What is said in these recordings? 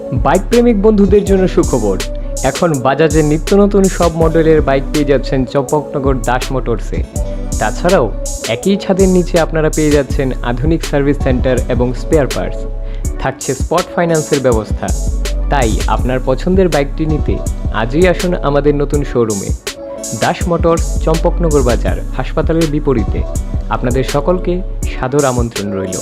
Bike প্রেমিক বন্ধুদের জন্য সুখবর। এখন বাজাজের নিত্য নতুন সব মডেলের বাইক পেয়ে যাচ্ছেন চম্পকনগর দাস মোটরসে। তাছাড়াও একই ছাদের নিচে আপনারা পেয়ে যাচ্ছেন আধুনিক সার্ভিস সেন্টার এবং স্পেয়ার পার্টস। থাকছে স্পট ফাইন্যান্সের ব্যবস্থা। তাই আপনার পছন্দের বাইকটি নিতে আজই আসুন আমাদের নতুন শোরুমে। দাস মোটরস, চম্পকনগর বাজার, হাসপাতালের বিপরীতে। আপনাদের সকলকে সাদর আমন্ত্রণ রইল।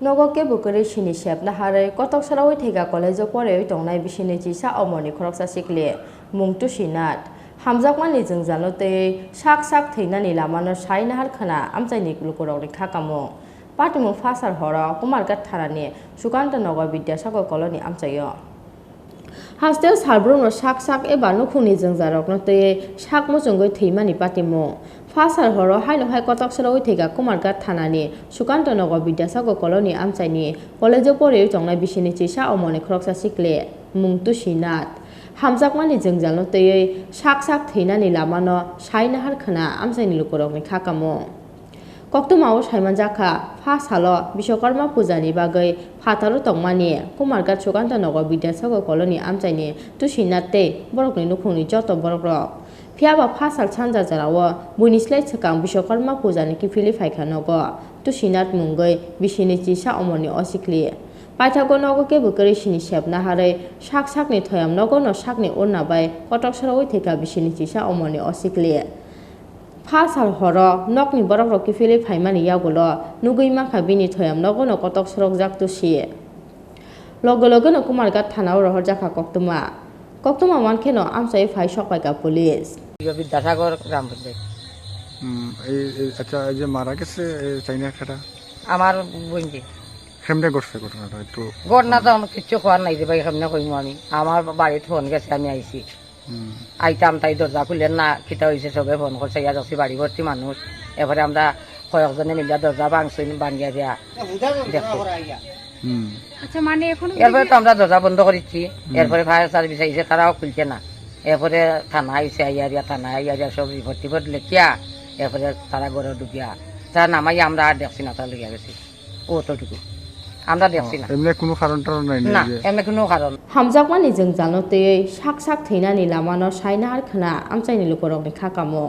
नगके बुकरे Chini शेपना हारे Kotok Sorowi Thwikha कॉलेज परे दंनाय Bisinwichisa Omarni Khoroksa Sikli मुंगतु सिनात हामजाकमानि जों जानोते साक साक थैनानि लामानो साइनाहार खोना आमचाइनि लुकुरावनि खाकामो पाटिमु फासार हरा कुमारघाट थानानि सुकान्तनगर विद्यासागर कॉलोनि आमचाइयो हास्टेल सारब्रुनो साक साक एबा नुखुनि जों जारकनोते साक मोजोंगै थैमानि पाटिमु फासार हरो हाइनो हाइ Kotok Sorowi Thwikha कुमारघाट थानानि सुकान्तनगर विद्यासागर कॉलोनि आमचाइनि कॉलेज परे दंनाय Bisinwichisa Omarni Khoroksa Sikli मुंगतु सिनात हामजाकमानि जों जानोते साक साक थैनानि लामानो साइनाहार खोना आमचाइनि लुकुरावनि खाकामो कक्तुमाव साइमानजाखा फासालो विश्वकर्मा पूजानि बागै फाथारो तंमानि कुमारघाट सुकान्तनगर विद्यासागर कॉलोनि आमचाइनि तुसिनाते बरकनि नुखुंनि जत बरक फियाबा फासाल सानजा जारावो बुनिस्लाय सकां Vishwakarma पूजानि किफिलि फायखानगो तुसिनात मुंगै Bisinwichisa Omarni असिक्लि पाइथागो नगके Bukre Chini शेपना हारे साक साकनि थयाम नगनो साकनि उरनाबाय Kotok Sorowi Thwikha Bisinwichisa Omarni असिक्लि Fasal हरो नकनि बरक किफिलि फायमानि यागुलो नुगै माखा बिनि थयाम नगनो Kotok सरक जाक्तुसि लगे लगेनो कुमारघाट थानाव रहर जाखा कक्तुमा मानखेनो आमचाइ फाय सकायका पुलिस विद्यासागर ग्राम पंचायत আচ্ছা এই যে মারা গেছে চাইনা খাটা আমার বইনকে কেমনে করছে ঘটনাটা একটু ঘটনা তো আমার কিচ্ছু খোয়ার নাই যে ভাই কেমনে কইমু আমি আমার বাড়িতে ফোন গেছে আমি আইছি আইতাম তাই দরজা খুললেন না খিতা হয়েছে সবে ফোন করছে ইয়া যাচ্ছি বাড়ি ভর্তি মানুষ এবারে আমরা কয়েকজনে মিলিয়া দরজা ভাঙছি ভাঙিয়া দিয়া দেখো আচ্ছা মানে এখন এরপরে তো আমরা দরজা বন্ধ করেছি এরপরে ফায়ার সার্ভিস আইছে তারাও খুলছে না এরপরে থানা আইসে আইয়ারিয়া থানা আইয়ারিয়া সব রিপোর্ট টিপোর্ট লেখিয়া এরপরে তারা ঘরে ঢুকিয়া তারা নামাই আমরা আর দেখছি না তারা লেগে গেছি ওতটুকু আমরা দেখছি না এমনি কোনো কারণটা নাই না এমনি কোনো কারণ हामजाकमानि जों जानोते साक साक थैनानि लामानो साइनाहार खोना आमचाइनि लुकुरावनि खाकामो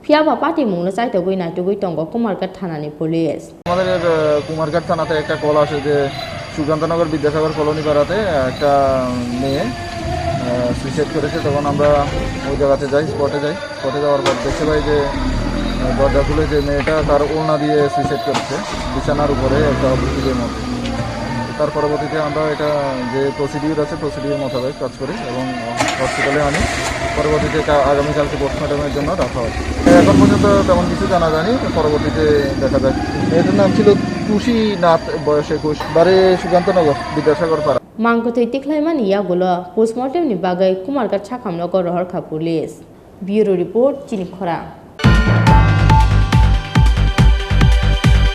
फियाबा पार्टी मुंनो चाइतोगै नाइतोगै दंगो कुमारघाट थानानि पुलिस আমাদের কুমারঘাট থানাতে একটা কল আসে যে সুকান্তনগর বিদ্যাসাগর কলোনি পাড়াতে একটা মেয়ে সুইসাইড করেছে। তখন আমরা ওই জায়গাতে যাই, স্পটে যাওয়ার পর দেখতে পাই যে দরজা খুলে যে মেয়েটা তার ওড়না দিয়ে সুইসাইড করেছে বিছানার উপরে একটা বুকিংয়ের মধ্যে। তার পরবর্তীতে আমরা এটা যে প্রসিডিউর আছে প্রসিডিউর মোতাবেক কাজ করি এবং হসপিটালে আনি। পরবর্তীতে আগামীকালকে পোস্টমর্টমের জন্য রাখা হয়। এখন পর্যন্ত তেমন কিছু জানা জানি, পরবর্তীতে দেখা যায়। মেয়েটার নাম ছিল তুষি নাথ, বয়স 21, বাড়ি সুকান্তনগর বিদ্যাসাগর পাড়া। मांगथै तिख्लायमानि यागुलो पोस्टमर्टेमनि बागै कुमारघाट साखामनगर रहरखा पुलिस। ब्यूरो रिपोर्ट चिनि खरां।